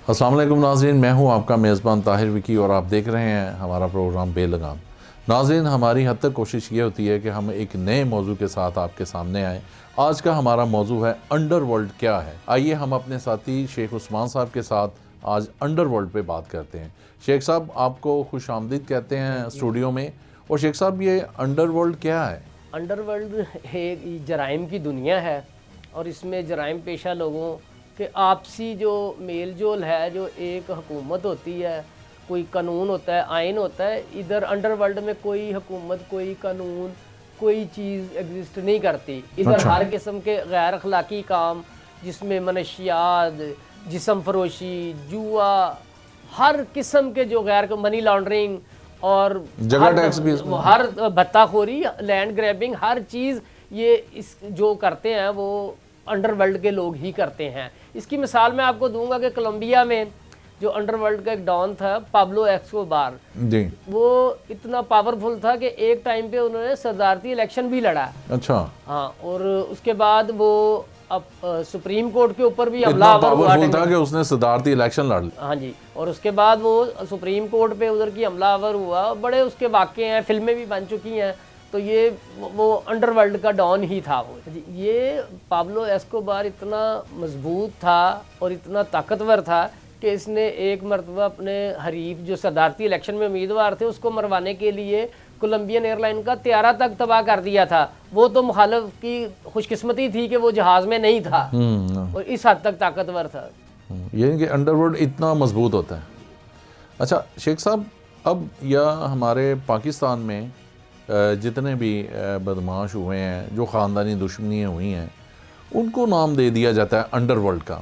अस्सलाम वालेकुम नाज़रीन, मैं हूं आपका मेज़बान ताहिर विकी और आप देख रहे हैं हमारा प्रोग्राम बेलगाम। नाज़रीन, हमारी हद तक कोशिश ये होती है कि हम एक नए मौजू के साथ आपके सामने आएँ। आज का हमारा मौजू है अंडरवर्ल्ड क्या है। आइए हम अपने साथी शेख उस्मान साहब के साथ आज अंडरवर्ल्ड पे बात करते हैं। शेख साहब, आपको खुश आमदीद कहते हैं स्टूडियो में। और शेख साहब, ये अंडरवर्ल्ड क्या है? अंडरवर्ल्ड एक जराइम की दुनिया है और इसमें जराइम पेशा लोगों के आपसी जो मेल जोल है, जो एक हुकूमत होती है, कोई कानून होता है, आइन होता है। इधर अंडरवर्ल्ड में कोई हुकूमत, कोई कानून, कोई चीज़ एग्जिस्ट नहीं करती। इधर अच्छा। हर किस्म के गैर अखलाकी काम, जिसमें मनशियात, जिस्म फरोशी, जुआ, हर किस्म के जो गैर मनी लॉन्ड्रिंग और जगह टैक्स भी इसमें? हर भत्ताखोरी, लैंड ग्रैबिंग, हर चीज़ ये इस जो करते हैं वो अंडरवर्ल्ड के लोग ही करते हैं। इसकी मिसाल मैं आपको दूंगा कि कोलंबिया में जो अंडरवर्ल्ड का एक डॉन था, पाब्लो एस्कोबार जी, वो इतना पावरफुल था कि एक टाइम पे उन्होंने सदारती इलेक्शन भी लड़ा। अच्छा। हाँ, और उसके बाद वो अब सुप्रीम कोर्ट के ऊपर भी हमलावर हुआ था कि उसने सदारती इलेक्शन लड़ लिया। हाँ जी, और उसके बाद वो सुप्रीम कोर्ट पे उधर की हमलावर हुआ। बड़े उसके वाक़े हैं, फिल्में भी बन चुकी हैं। तो ये वो अंडरवर्ल्ड का डॉन ही था वो। ये पाब्लो एस्कोबार इतना मजबूत था और इतना ताकतवर था कि इसने एक मरतबा अपने हरीफ जो सदारती इलेक्शन में उम्मीदवार थे उसको मरवाने के लिए कोलंबियन एयरलाइन का त्यारा तक तबाह कर दिया था। वो तो मुखालिफ की खुशकिस्मती थी कि वो जहाज में नहीं था और इस हद तक ताकतवर था। ये कि अंडरवर्ल्ड इतना मजबूत होता है। अच्छा शेख साहब, अब या हमारे पाकिस्तान में जितने भी बदमाश हुए हैं, जो ख़ानदानी दुश्मनियाँ हुई हैं, उनको नाम दे दिया जाता है अंडरवर्ल्ड का।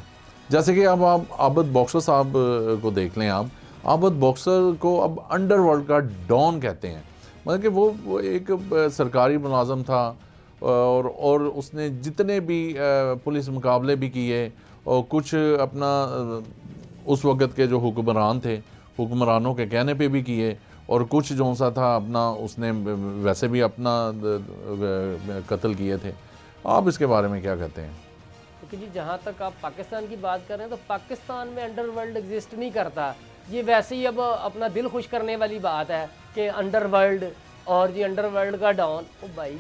जैसे कि अब आप आबद बॉक्सर साहब को देख लें। आप आबद बॉक्सर को अब अंडरवर्ल्ड का डॉन कहते हैं। मतलब कि वो एक सरकारी मुलाजम था और उसने जितने भी पुलिस मुकाबले भी किए और कुछ अपना उस वक़्त के जो हुक्मरान थे, हुक्मरानों के कहने पे भी किए, और कुछ जो सा था अपना उसने वैसे भी अपना कत्ल किए थे। आप इसके बारे में क्या कहते हैं? क्योंकि जी, जहाँ तक आप पाकिस्तान की बात कर रहे हैं तो पाकिस्तान में अंडरवर्ल्ड एग्जिस्ट नहीं करता। ये वैसे ही अब अपना दिल खुश करने वाली बात है कि अंडरवर्ल्ड और जी अंडरवर्ल्ड का डॉन। ओ भाई,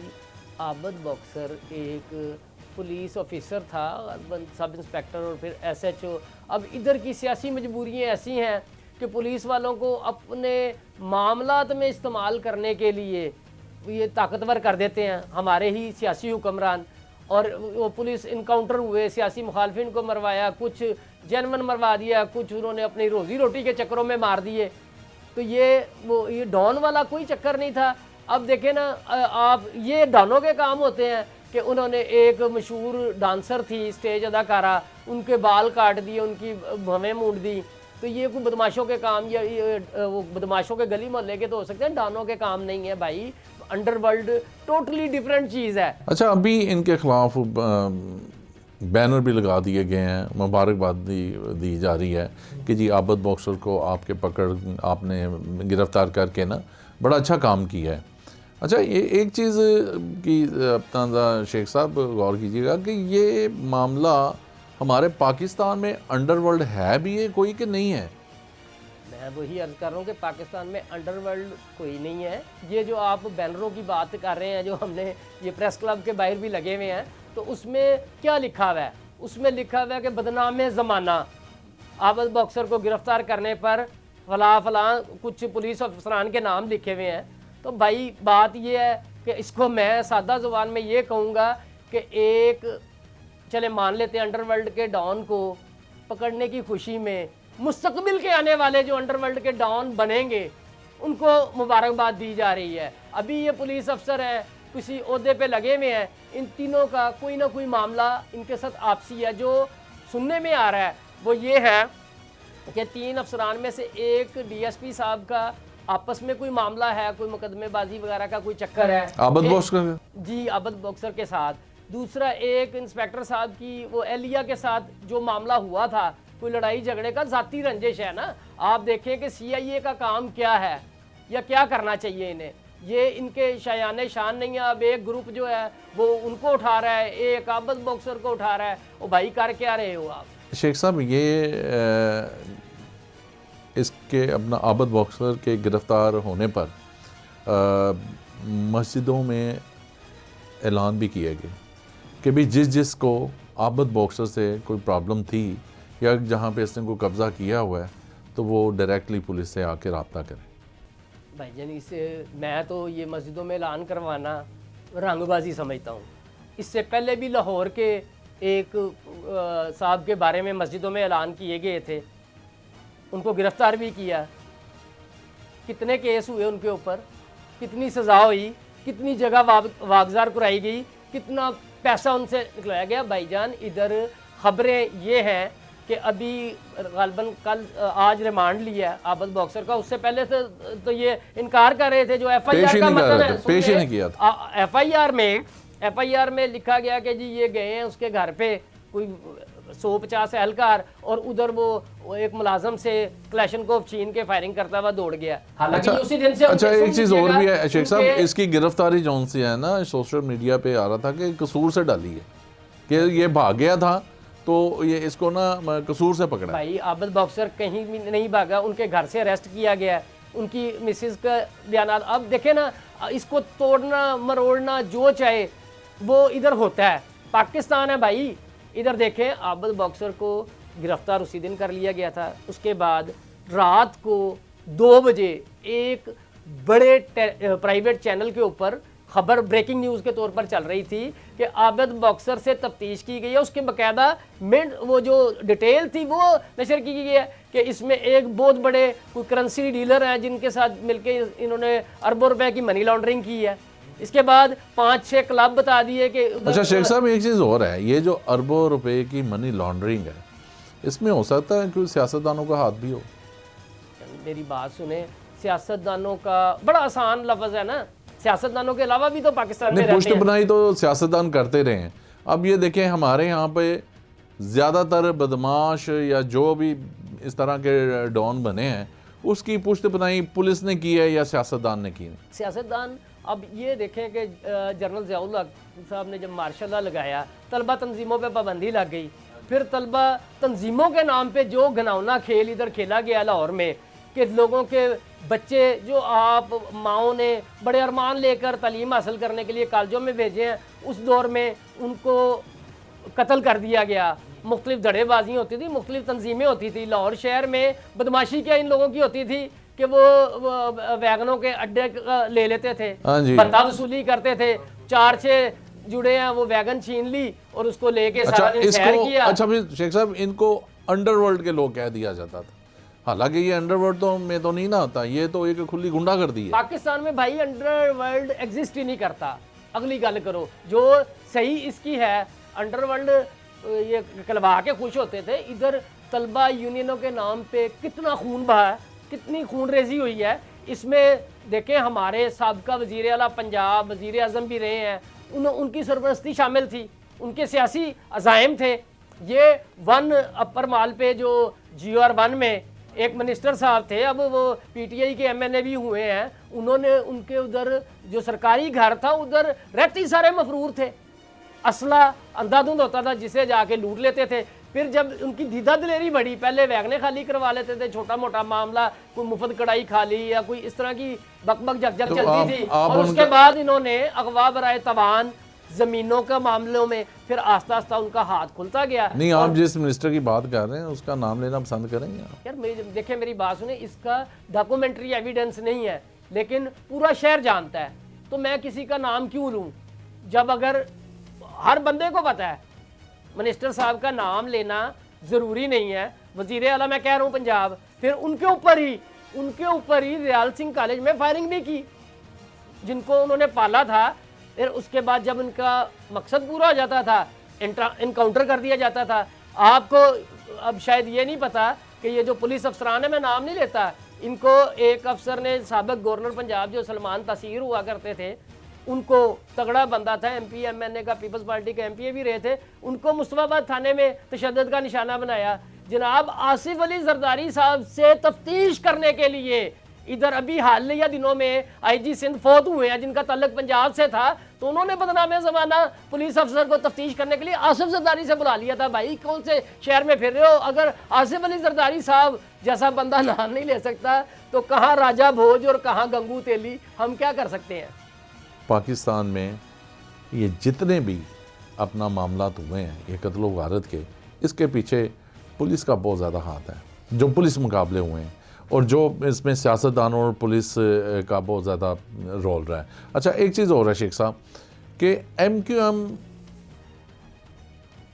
आबद बॉक्सर एक पुलिस ऑफिसर था, सब इंस्पेक्टर और फिर SHO। अब इधर की सियासी मजबूरियाँ ऐसी हैं कि पुलिस वालों को अपने मामलात में इस्तेमाल करने के लिए ये ताकतवर कर देते हैं हमारे ही सियासी हुक्मरान। और वो पुलिस इनकाउंटर हुए, सियासी मुखालफिन को मरवाया, कुछ जनवन मरवा दिया, कुछ उन्होंने अपनी रोज़ी रोटी के चक्करों में मार दिए। तो ये डॉन वाला कोई चक्कर नहीं था। अब देखें ना आप, ये डॉनों के काम होते हैं कि उन्होंने एक मशहूर डांसर थी, स्टेज अदाकारा, उनके बाल काट दिए, उनकी भवें मूंड दी। तो ये कोई बदमाशों के काम या वो बदमाशों के गली मोहल्ले के तो हो सकते हैं, डॉनों के काम नहीं है भाई। अंडरवर्ल्ड टोटली डिफरेंट चीज़ है। अच्छा, अभी इनके खिलाफ बैनर भी लगा दिए गए हैं, मुबारकबाद दी जा रही है कि जी आबद बॉक्सर को आपने गिरफ़्तार करके ना बड़ा अच्छा काम किया है। अच्छा, ये एक चीज़ की अपना शेख साहब गौर कीजिएगा कि ये मामला हमारे पाकिस्तान में अंडरवर्ल्ड है भी है कोई कि नहीं है? मैं वही अर्ज कर रहा हूँ कि पाकिस्तान में अंडरवर्ल्ड कोई नहीं है। ये जो आप बैनरों की बात कर रहे हैं, जो हमने ये प्रेस क्लब के बाहर भी लगे हुए हैं, तो उसमें क्या लिखा हुआ है? उसमें लिखा हुआ है कि बदनाम ज़माना, आबद बॉक्सर को गिरफ्तार करने पर फला फला कुछ पुलिस अफसरान के नाम लिखे हुए हैं। तो भाई बात ये है कि इसको मैं सादा ज़ुबान में ये कहूँगा कि एक, चले मान लेते हैं अंडरवर्ल्ड के डॉन को पकड़ने की खुशी में मुस्तकबिल के आने वाले जो अंडरवर्ल्ड के डॉन बनेंगे उनको मुबारकबाद दी जा रही है। अभी ये पुलिस अफसर हैं, किसी ओहदे पे लगे हुए हैं, इन तीनों का कोई ना कोई मामला इनके साथ आपसी है। जो सुनने में आ रहा है वो ये है कि 3 अफसरान में से एक DSP साहब का आपस में कोई मामला है, कोई मुकदमेबाजी वगैरह का कोई चक्कर है आबद बॉक्सर जी, आबद बॉक्सर के साथ। दूसरा एक इंस्पेक्टर साहब की वो एलिया के साथ जो मामला हुआ था, कोई लड़ाई झगड़े का जाती रंजिश है ना। आप देखें कि CIA का काम क्या है या क्या करना चाहिए इन्हें। ये इनके शायान शान नहीं है। अब एक ग्रुप जो है वो उनको उठा रहा है, एक आबद बॉक्सर को उठा रहा है। ओ भाई, कर क्या रहे हो आप? शेख साहब ये इसके अपना आबद बॉक्सर के गिरफ़्तार होने पर मस्जिदों में ऐलान भी किया गया कि भी जिस को आबद बॉक्सर से कोई प्रॉब्लम थी या जहाँ पे इसने कोई कब्ज़ा किया हुआ है तो वो डायरेक्टली पुलिस से आके रब्ता करे। भाईजान इससे मैं तो ये मस्जिदों में ऐलान करवाना रंगबाजी समझता हूँ। इससे पहले भी लाहौर के एक साहब के बारे में मस्जिदों में ऐलान किए गए थे, उनको गिरफ़्तार भी किया। कितने केस हुए उनके ऊपर, कितनी सज़ा हुई, कितनी जगह वागजार कराई गई, कितना पैसा उनसे निकलाया गया। भाईजान इधर ख़बरें ये हैं कि अभी गालबन कल आज रिमांड लिया है आबद बॉक्सर का। उससे पहले तो ये इनकार कर रहे थे, जो FIR का मतलब है पेश ही नहीं किया था। FIR में लिखा गया कि जी ये गए हैं उसके घर पे कोई 150 एहलकार और उधर वो एक मुलाजम से क्लैशनकोफ छीन के फायरिंग करता हुआ दौड़ गया। हालांकि उसी दिन से अच्छा एक चीज़ और भी है शेख साहब, इसकी गिरफ्तारी जौन सी है ना सोशल मीडिया पे आ रहा था कि कसूर से डाली है कि ये भाग गया था तो ये इसको ना कसूर से पकड़ा। भाई आबद बॉक्सर कहीं भी नहीं भागा, उनके घर से अरेस्ट किया गया, उनकी मिसेस का बयान। अब देखे ना, इसको तोड़ना मरोड़ना जो चाहे वो इधर होता है, पाकिस्तान है भाई। इधर देखें आबद बॉक्सर को गिरफ्तार उसी दिन कर लिया गया था। उसके बाद रात को 2 बजे एक बड़े प्राइवेट चैनल के ऊपर खबर ब्रेकिंग न्यूज़ के तौर पर चल रही थी कि आबद बॉक्सर से तफ्तीश की गई है। उसके बाकायदा वो जो डिटेल थी वो नशर की गई है कि इसमें एक बहुत बड़े कोई करेंसी डीलर हैं जिनके साथ मिलके इन्होंने अरबों रुपए की मनी लॉन्ड्रिंग की है। इसके बाद 5-6 क्लब बता दिए कि अच्छा शेख साहब एक चीज़ और है, ये जो अरबों रुपए की मनी लॉन्ड्रिंग है इसमें हो सकता है कि सियासतदानों का हाथ भी हो। मेरी बात सुने, सियासतदानों का बड़ा आसान लफ्ज़ है ना, सियासतदानों के अलावा भी तो पाकिस्तान में रहते हैं। पुष्ट बनाई तो सियासतदान करते रहे हैं। अब ये देखें हमारे यहाँ पे ज़्यादातर बदमाश या जो भी इस तरह के डॉन बने हैं उसकी पुष्ट बनाई पुलिस ने की है या सियासतदान ने की है? सियासतदान अब ये देखें कि जनरल ज़ियाउल हक साहब ने जब मार्शल लॉ लगाया, तलबा तंजीमों पे पाबंदी लग गई। फिर तलबा तंजीमों के नाम पे जो घिनौना खेल इधर खेला गया लाहौर में कि लोगों के बच्चे जो आप माओं ने बड़े अरमान लेकर तालीम हासिल करने के लिए कॉलेजों में भेजे हैं, उस दौर में उनको कत्ल कर दिया गया। मुख्तलिफ धड़ेबाजी होती थी, मुख्तलिफ तंजीमें होती थी। लाहौर शहर में बदमाशी क्या इन लोगों की होती थी कि वो वैगनों के अड्डे ले लेते थे, बंदा वसूली करते थे। 4-6 जुड़े हैं, वो वैगन छीन ली और उसको लेके सारा दिन सैर किया। अच्छा फिर शेख साहब इनको अंडरवर्ल्ड के लोग कह दिया जाता था, हालांकि ये अंडरवर्ल्ड तो में तो नहीं ना आता, ये तो एक खुली गुंडागर्दी है। पाकिस्तान में भाई अंडरवर्ल्ड एग्जिस्ट ही नहीं करता। अगली गल करो जो सही इसकी है, अंडरवर्ल्ड ये कलवा के खुश होते थे। इधर तलबा यूनियनों के नाम पे कितना खून बहा है, कितनी खून रेजी हुई है। इसमें देखें हमारे साबका वज़ीर आला पंजाब, वज़ीर आज़म भी रहे हैं, उनकी सरपरस्ती शामिल थी, उनके सियासी अज़ाइम थे। ये 1 अपर माल पे जो GR1 में एक मिनिस्टर साहब थे, अब वो PTI के MNA भी हुए हैं, उन्होंने उनके उधर जो सरकारी घर था उधर रहते ही सारे मफरूर थे। असला अंधाधुंध होता था जिसे जाके लूट लेते थे। फिर जब उनकी दीदा दिलेरी बढ़ी, पहले वैगने खाली करवा लेते थे, छोटा मोटा मामला कोई मुफ्त कड़ाई खा ली या कोई इस तरह की बकबक झकझक तो चलती थी। और उसके बाद इन्होंने अगवा बराए तवान जमीनों का मामलों में फिर आस्ता आस्ता उनका हाथ खुलता गया। नहीं आप जिस मिनिस्टर की बात कर रहे हैं उसका नाम लेना पसंद करेंगे यार? देखें मेरी बात सुने, इसका डॉक्यूमेंट्री एविडेंस नहीं है लेकिन पूरा शहर जानता है, तो मैं किसी का नाम क्यों लूँ जब अगर हर बंदे को पता है। मिनिस्टर साहब का नाम लेना ज़रूरी नहीं है। वज़ीर आला मैं कह रहा हूँ पंजाब, फिर उनके ऊपर ही दयाल सिंह कॉलेज में फायरिंग भी की जिनको उन्होंने पाला था। फिर उसके बाद जब उनका मकसद पूरा हो जाता था इनकाउंटर कर दिया जाता था। आपको अब शायद ये नहीं पता कि ये जो पुलिस अफसरान है, मैं नाम नहीं लेता, इनको एक अफसर ने साबिक गवर्नर पंजाब जो सलमान तसीर हुआ करते थे, उनको तगड़ा बंदा था, MP MNA का, पीपल्स पार्टी के MP भी रहे थे, उनको मुस्तफाबाद थाने में तशद्दुद का निशाना बनाया। जनाब आसिफ अली जरदारी साहब से तफ्तीश करने के लिए इधर अभी हालिया दिनों में आईजी सिंध फौत हुए हैं जिनका ताल्लुक पंजाब से था, तो उन्होंने बदनामे ज़माना पुलिस अफसर को तफ्तीश करने के लिए आसिफ जरदारी से बुला लिया था। भाई कौन से शहर में फिर रहे हो? अगर आसिफ अली जरदारी साहब जैसा बंदा नाम नहीं ले सकता तो कहाँ राजा भोज और कहाँ गंगू तेली, हम क्या कर सकते हैं? पाकिस्तान में ये जितने भी अपना मामला हुए हैं ये कत्ल गारत के, इसके पीछे पुलिस का बहुत ज़्यादा हाथ है। जो पुलिस मुकाबले हुए हैं और जो इसमें सियासतदानों और पुलिस का बहुत ज़्यादा रोल रहा है। अच्छा, एक चीज़ और है शेख साहब कि MQM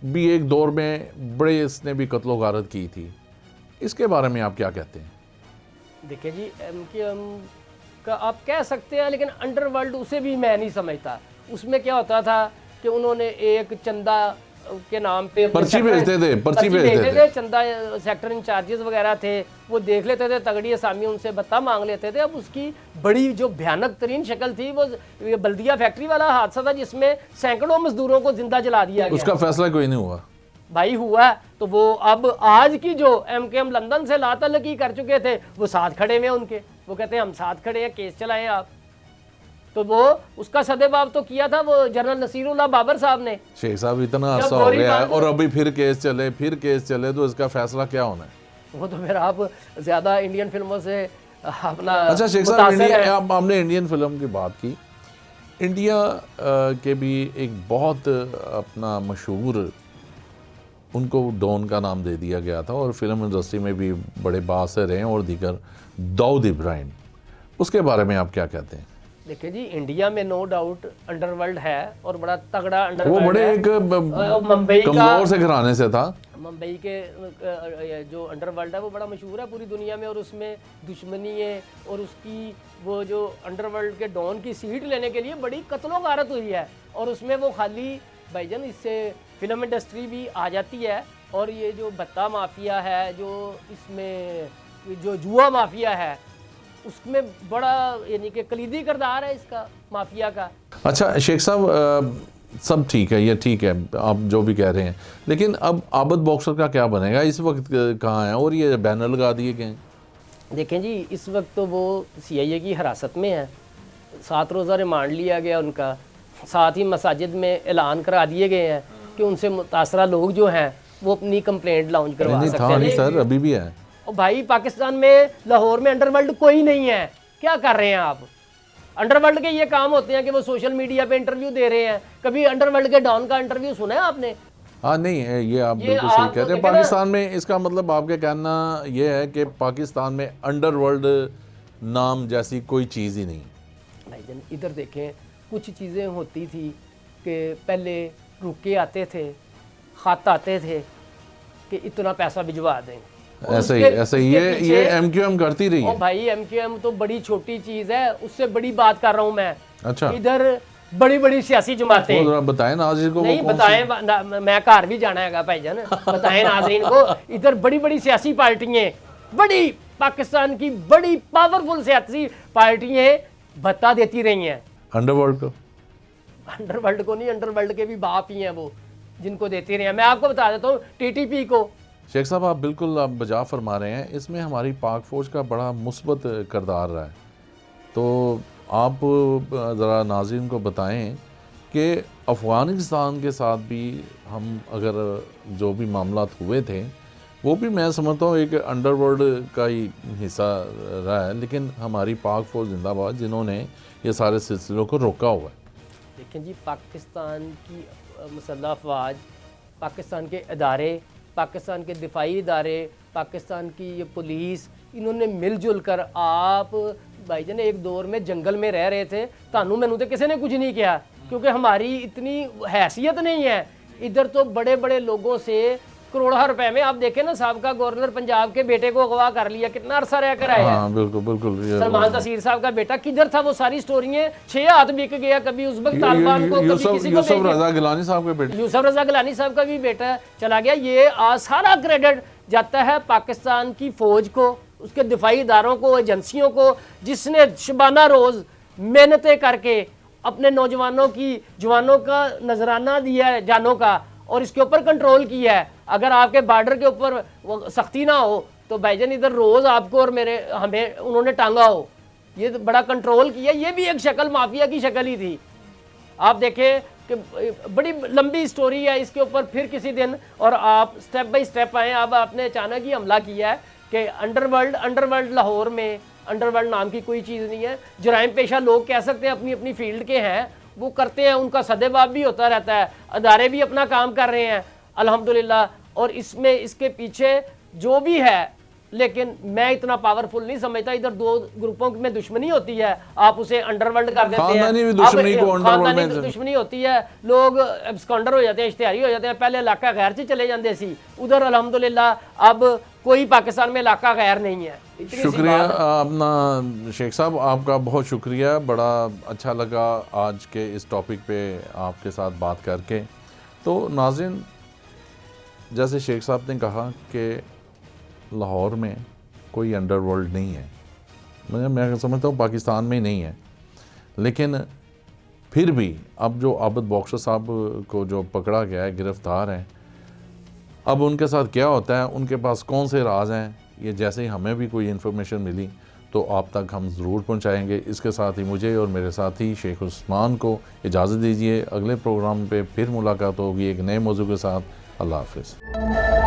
भी एक दौर में बड़े इसने भी कत्ल गारत की थी, इसके बारे में आप क्या कहते हैं? देखिए जी, MQM का आप कह सकते हैं, लेकिन अंडरवर्ल्ड उसे भी मैं नहीं समझता। उसमें क्या होता था कि उन्होंने एक चंदा के नाम पे पर्ची भेजते थे, चंदा सेक्टर इंचार्जेस वगैरह थे, वो देख लेते थे, तगड़ी असामी उनसे भत्ता मांग लेते थे। अब उसकी बड़ी जो भयानक तरीन शक्ल थी वो ये बल्दिया फैक्ट्री वाला हादसा था जिसमें सैकड़ों मजदूरों को जिंदा जला दिया गया। उसका फैसला कोई नहीं हुआ भाई, हुआ तो वो अब आज की जो MQM लंदन से लातल्लकी कर चुके थे वो साथ खड़े हुए उनके, वो कहते हैं हम साथ खड़े हैं, केस चलाएं आप। तो वो उसका सदेबाब तो किया था वो जनरल नसीरुल्लाह बाबर साहब ने। शेख साहब इतना अरसा हो गया है और अभी फिर केस चले तो इसका फैसला क्या होना है? वो तो फिर आप ज्यादा इंडियन फिल्मों से अपना। अच्छा शेख साहब, हमने इंडियन फिल्म की बात की, इंडिया के भी एक बहुत अपना मशहूर, उनको डॉन का नाम दे दिया गया था और फिल्म इंडस्ट्री में भी बड़े बासर रहे हैं और दीगर, दाऊद इब्राहिम, उसके बारे में आप क्या कहते हैं? देखिए जी, इंडिया में नो डाउट अंडरवर्ल्ड है और बड़ा तगड़ा वो अंडरवर्ल्ड बड़े है। एक मुंबई कमजोर से घराने से था। मुंबई के जो अंडरवर्ल्ड है वो बड़ा मशहूर है पूरी दुनिया में और उसमें दुश्मनी है और उसकी वो जो अंडरवर्ल्ड के डॉन की सीट लेने के लिए बड़ी कत्लो गारत हुई है। और उसमें वो खाली भाईजान, इससे फिल्म इंडस्ट्री भी आ जाती है और ये जो भत्ता माफिया है, जो इसमें जो जुआ माफिया है, उसमें बड़ा यानी कि कलीदी किरदार है इसका माफिया का। अच्छा शेख साहब, सब ठीक है, ये ठीक है आप जो भी कह रहे हैं, लेकिन अब आबद बॉक्सर का क्या बनेगा? इस वक्त कहाँ है और ये बैनर लगा दिए गए हैं? देखें जी, इस वक्त तो वो CIA की हिरासत में है, 7 रोज़ा रिमांड लिया गया उनका, साथ ही मसाजिद में ऐलान करा दिए गए हैं कि उनसे मुतासरा लोग जो हैं वो अपनी कंप्लेंट लॉन्च करवा सकते हैं। नहीं सर, अभी भी है। और भाई, पाकिस्तान में लाहौर में अंडरवर्ल्ड कोई नहीं है, क्या कर रहे हैं आप? अंडरवर्ल्ड के ये काम होते हैं कि वो सोशल मीडिया पे इंटरव्यू दे रहे हैं। कभी अंडरवर्ल्ड के डॉन का इंटरव्यू सुना है आपने? हाँ नहीं है, ये आप बिल्कुल सही कह रहे हैं। पाकिस्तान में इसका मतलब आपके कहना ये है कि पाकिस्तान में अंडरवर्ल्ड नाम जैसी कोई चीज़ ही नहीं। भाईजान इधर देखें, कुछ चीज़ें होती थी कि पहले रुके आते थे, खत आते थे कि इतना पैसा भिजवा दें, ऐसे ही ये MQM करती रही है। भाई MQM तो बड़ी छोटी चीज़ है, उससे बड़ी बात कर रहा हूँ मैं। अच्छा, इधर बड़ी बड़ी सियासी जमातें, बताएं नाज़रीन को। नहीं बताएं, मैं घर भी जाना है भाईजान, बताएं नाज़रीन को। इधर बड़ी बड़ी सियासी पार्टियां, बड़ी पाकिस्तान की बड़ी पावरफुल सियासी पार्टियां भत्ता देती रही हैं अंडरवर्ल्ड को। अंडरवर्ल्ड को नहीं, अंडरवर्ल्ड के भी बाप ही हैं वो जिनको देती रही हैं। मैं आपको बता देता हूँ, TTP को। शेख साहब आप बिल्कुल आप बजा फरमा रहे हैं, इसमें हमारी पाक फ़ौज का बड़ा मुस्बत किरदार रहा है। तो आप ज़रा नाज़रीन को बताएं कि अफ़गानिस्तान के साथ भी हम अगर जो भी मामला हुए थे वो भी मैं समझता हूँ एक अंडरवर्ल्ड का ही हिस्सा रहा है, लेकिन हमारी पाक फ़ौज जिंदाबाद जिन्होंने ये सारे सिलसिलों को रोका हुआ है। देखें जी, पाकिस्तान की मुसल्लह अफवाज, पाकिस्तान के इदारे, पाकिस्तान के दिफाई इदारे, पाकिस्तान की ये पुलिस, इन्होंने मिलजुल कर, आप भाईजान एक दौर में जंगल में रह रहे थे, तानू मैनू तो किसी ने कुछ नहीं किया क्योंकि हमारी इतनी हैसियत नहीं है। इधर तो बड़े बड़े लोगों से करोड़ों रुपए में, आप देखें ना, साहबका गवर्नर पंजाब के बेटे को अगवा कर लिया, कितना अरसा रह कर आया। हाँ, बिल्कुल बिल्कुल। सलमान तसीर साहब का बेटा किधर था? वो सारी स्टोरियां 6 हाथ बिक गया, कभी उज़्बेक तालिबान को, कभी किसी को। यूसुफ रजा गिलानी साहब के बेटे, यूसुफ रजा गिलानी साहब का भी बेटा चला गया। ये आज सारा क्रेडिट जाता है पाकिस्तान की फौज को, उसके दिफाई इदारों को, एजेंसियों को, जिसने शबाना रोज मेहनतें करके अपने नौजवानों की, जवानों का नजराना दिया है जानों का, और इसके ऊपर कंट्रोल किया है। अगर आपके बॉर्डर के ऊपर सख्ती ना हो तो भाईजान इधर रोज़ आपको और मेरे हमें उन्होंने टांगा हो, ये तो बड़ा कंट्रोल किया, ये भी एक शक्ल माफिया की शक्ल ही थी। आप देखें कि बड़ी लंबी स्टोरी है इसके ऊपर फिर किसी दिन, और आप स्टेप बाय स्टेप आए। अब आपने अचानक ही हमला किया है कि अंडरवर्ल्ड लाहौर में अंडरवर्ल्ड नाम की कोई चीज़ नहीं है। जराइम पेशा लोग कह सकते हैं अपनी अपनी फील्ड के हैं, वो करते हैं, उनका सदेबाब भी होता रहता है, अदारे भी अपना काम कर रहे हैं अल्हम्दुलिल्लाह। और इसमें इसके पीछे जो भी है, लेकिन मैं इतना पावरफुल नहीं समझता। इधर दो ग्रुपों में दुश्मनी होती है, आप उसे अंडरवर्ल्ड कर देते हैं। खानदानी भी दुश्मनी को अंडरवर्ल्ड में दुश्मनी होती है, लोग एब्सकॉन्डर हो जाते हैं, इश्तिहारी हो जाते हैं। पहले इलाका गैर से चले जाते सी, उधर अल्हम्दुलिल्लाह अब कोई पाकिस्तान में इलाका गैर नहीं है। शुक्रिया अपना शेख साहब, आपका बहुत शुक्रिया, बड़ा अच्छा लगा आज के इस टॉपिक पे आपके साथ बात करके। तो नाज़रीन, जैसे शेख साहब ने कहा कि लाहौर में कोई अंडरवर्ल्ड नहीं है, मैं समझता हूँ पाकिस्तान में नहीं है, लेकिन फिर भी अब जो आबिद बॉक्सर साहब को जो पकड़ा गया है, गिरफ़्तार हैं, अब उनके साथ क्या होता है, उनके पास कौन से राज हैं, ये जैसे ही हमें भी कोई इन्फॉर्मेशन मिली तो आप तक हम ज़रूर पहुंचाएंगे। इसके साथ ही मुझे और मेरे साथी शेख उस्मान को इजाज़त दीजिए। अगले प्रोग्राम पे फिर मुलाकात होगी एक नए मौजू के साथ। अल्लाह हाफ़िज़।